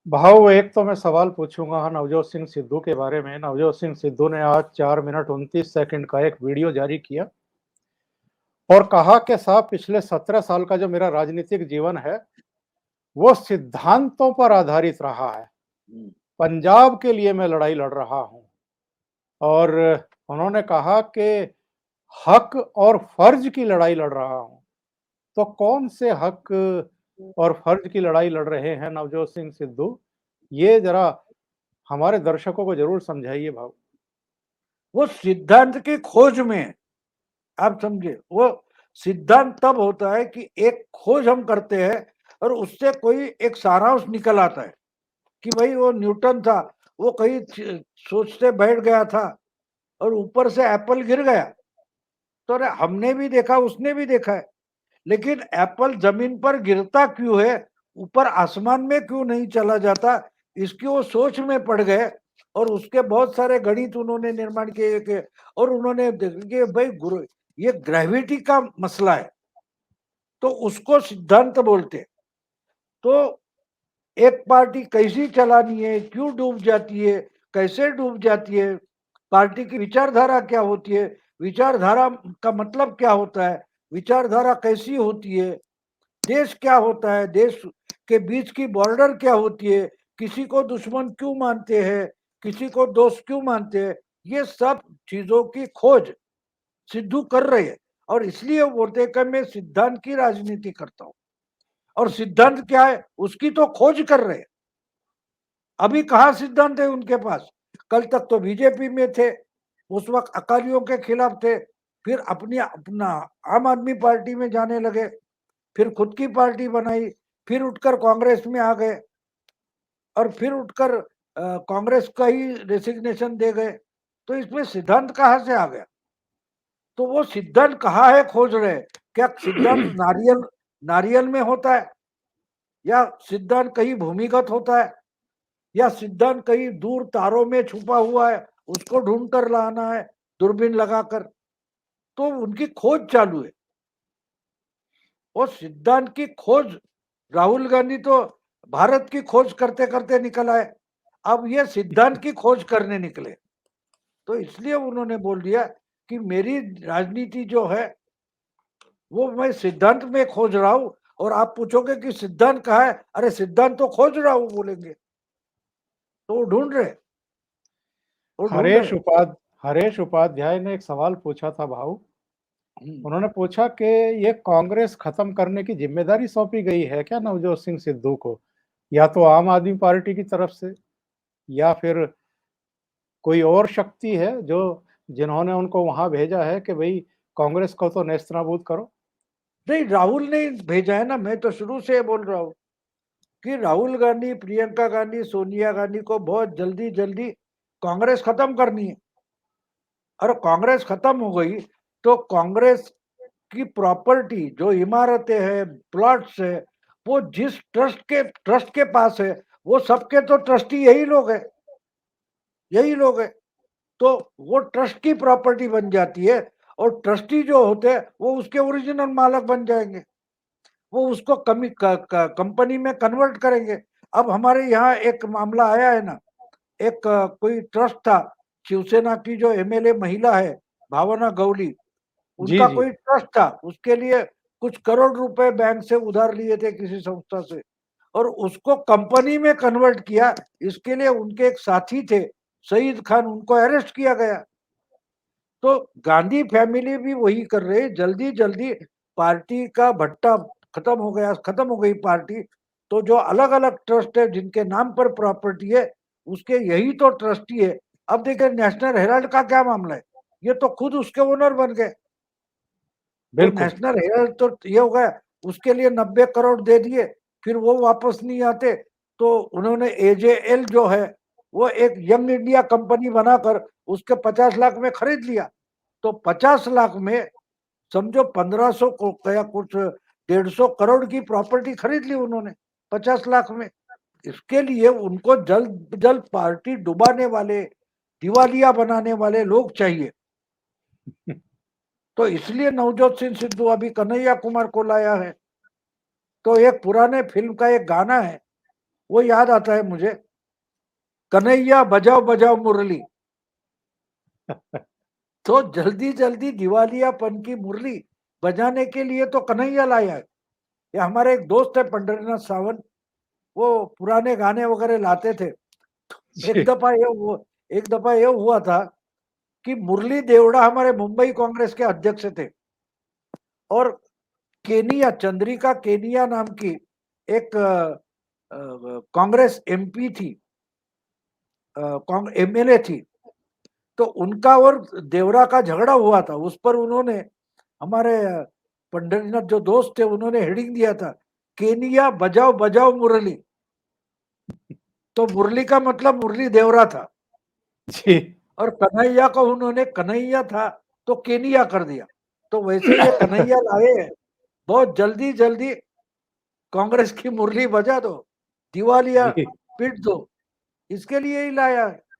भाव एक तो मैं सवाल पूछूंगा नवजोत सिंह सिद्धू के बारे में। नवजोत सिंह सिद्धू ने आज 4 मिनट 29 सेकंड का एक वीडियो जारी किया और कहा कि साहब पिछले 17 साल का जो मेरा राजनीतिक जीवन है वो सिद्धांतों पर आधारित रहा है। पंजाब के लिए मैं लड़ाई लड़ रहा हूं। और उन्होंने कहा कि हक और फर्ज की लड़ाई लड़ रहा हूं। तो कौन से हक और फर्ज की लड़ाई लड़ रहे हैं नवजोत सिंह सिद्धू? ये जरा हमारे दर्शकों को जरूर समझाइए भाव। वो सिद्धांत की खोज में है। आप समझे, वो सिद्धांत तब होता है कि एक खोज हम करते हैं और उससे कोई एक सारांश निकल आता है कि भाई वो न्यूटन था, वो कहीं सोचते बैठ गया था और ऊपर से एप्पल गिर गया। तो अरे हमने भी देखा, उसने भी देखा है, लेकिन एप्पल जमीन पर गिरता क्यों है, ऊपर आसमान में क्यों नहीं चला जाता, इसकी वो सोच में पड़ गए और उसके बहुत सारे गणित उन्होंने निर्माण किए और उन्होंने देखिए भाई गुरु ये ग्रेविटी का मसला है, तो उसको सिद्धांत बोलते। तो एक पार्टी कैसी चलानी है, क्यों डूब जाती है, कैसे डूब जाती है, पार्टी की विचारधारा क्या होती है, विचारधारा का मतलब क्या होता है, विचारधारा कैसी होती है, देश क्या होता है, देश के बीच की बॉर्डर क्या होती है, किसी को दुश्मन क्यों मानते हैं, किसी को दोस्त क्यों मानते हैं, ये सब चीजों की खोज सिद्धू कर रहे हैं। और इसलिए वो बोलते हैं कि मैं सिद्धांत की राजनीति करता हूं। और सिद्धांत क्या है उसकी तो खोज कर रहे हैं। अभी कहां सिद्धांत है उनके पास? कल तक तो बीजेपी में थे, उस वक्त अकालियों के खिलाफ थे, फिर अपना आम आदमी पार्टी में जाने लगे, फिर खुद की पार्टी बनाई, फिर उठकर कांग्रेस में आ गए और फिर उठकर कांग्रेस का ही रेसिग्नेशन दे गए। तो इसमें सिद्धांत कहां से आ गया? तो वो सिद्धांत कहाँ है खोज रहे। क्या सिद्धांत नारियल नारियल में होता है, या सिद्धांत कहीं भूमिगत होता है, या सिद्धांत कहीं दूर तारों में छुपा हुआ है, उसको ढूंढ कर लाना है दूरबीन लगाकर? तो उनकी खोज चालू है। और सिद्धांत की खोज, राहुल गांधी तो भारत की खोज करते करते निकल आए, अब ये सिद्धांत की खोज करने निकले। तो इसलिए उन्होंने बोल दिया कि मेरी राजनीति जो है वो मैं सिद्धांत में खोज रहा हूं। और आप पूछोगे कि सिद्धांत कहाँ है, अरे सिद्धांत तो खोज रहा हूं बोलेंगे। तो वो ढूंढ रहे, वो ढूंढ हरेश रहे। हरेश उपाध्याय ने एक सवाल पूछा था भाऊ। हम्म। उन्होंने पूछा कि ये कांग्रेस खत्म करने की जिम्मेदारी सौंपी गई है क्या नवजोत सिंह सिद्धू को, या तो आम आदमी पार्टी की तरफ से, या फिर कोई और शक्ति है जो जिन्होंने उनको वहां भेजा है कि भाई कांग्रेस को तो नेस्तनाबूद करो। नहीं, राहुल ने भेजा है ना। मैं तो शुरू से बोल रहा हूँ कि राहुल गांधी, प्रियंका गांधी, सोनिया गांधी को बहुत जल्दी जल्दी कांग्रेस खत्म करनी है। और कांग्रेस खत्म हो गई तो कांग्रेस की प्रॉपर्टी, जो इमारतें हैं, प्लॉट्स है, वो जिस ट्रस्ट के पास है, वो सबके तो ट्रस्टी यही लोग हैं, यही लोग हैं। तो वो ट्रस्ट की प्रॉपर्टी बन जाती है और ट्रस्टी जो होते हैं वो उसके ओरिजिनल मालक बन जाएंगे, वो उसको कंपनी में कन्वर्ट करेंगे। अब हमारे यहाँ एक मामला आया है ना, एक कोई ट्रस्ट था, शिवसेना की जो एमएलए महिला है भावना गवली, जी उनका जी। कोई ट्रस्ट था, उसके लिए कुछ करोड़ रुपए बैंक से उधार लिए थे किसी संस्था से, और उसको कंपनी में कन्वर्ट किया। इसके लिए उनके एक साथी थे सईद खान, उनको अरेस्ट किया गया। तो गांधी फैमिली भी वही कर रहे, जल्दी जल्दी पार्टी का भट्टा खत्म हो गया, खत्म हो गई पार्टी। तो जो अलग अलग ट्रस्ट है जिनके नाम पर प्रॉपर्टी है, उसके यही तो ट्रस्टी है। अब देखिए नेशनल हेराल्ड का क्या मामला है, ये तो खुद उसके ओनर बन गए। तो बिल्कुल। नेशनल हेराल्ड तो ये हो गया, उसके लिए 90 करोड़ दे दिए, फिर वो वापस नहीं आते। तो उन्होंने एजेएल जो है वो एक यंग इंडिया कंपनी बनाकर उसके 50 लाख में खरीद लिया। तो 50 लाख में समझो 1500 को या कुछ 150 करोड़ की प्रॉपर्टी खरीद ली उन्होंने 50 लाख में। इसके लिए उनको जल्द जल्द पार्टी डुबाने वाले, दिवालिया बनाने वाले लोग चाहिए। तो इसलिए नवजोत सिंह सिद्धू अभी कन्हैया कुमार को लाया है। तो एक पुराने फिल्म का एक गाना है, वो याद आता है मुझे, कन्हैया बजाओ बजाओ मुरली। तो जल्दी जल्दी दिवालियापन की मुरली बजाने के लिए तो कन्हैया लाया है। ये हमारे एक दोस्त है पंडरीनाथ सावंत, वो पुराने गाने वगैरह लाते थे। जी, एक दफा ये हुआ था कि मुरली देवड़ा हमारे मुंबई कांग्रेस के अध्यक्ष थे, और केनिया, चंद्रिका केनिया नाम की एक कांग्रेस एमपी थी, एमएलए थी। तो उनका और देवरा का झगड़ा हुआ था, उस पर उन्होंने, हमारे पंडरीनाथ जो दोस्त थे, उन्होंने हेडिंग दिया था, केनिया बजाओ बजाओ मुरली। तो मुरली का मतलब मुरली देवरा था, जी। और कन्हैया को उन्होंने कन्हैया था तो केनिया कर दिया। तो वैसे ये कन्हैया लाए हैं, बहुत जल्दी जल्दी कांग्रेस की मुरली बजा दो, दिवालिया जी, पीट दो, इसके लिए ही लाया है।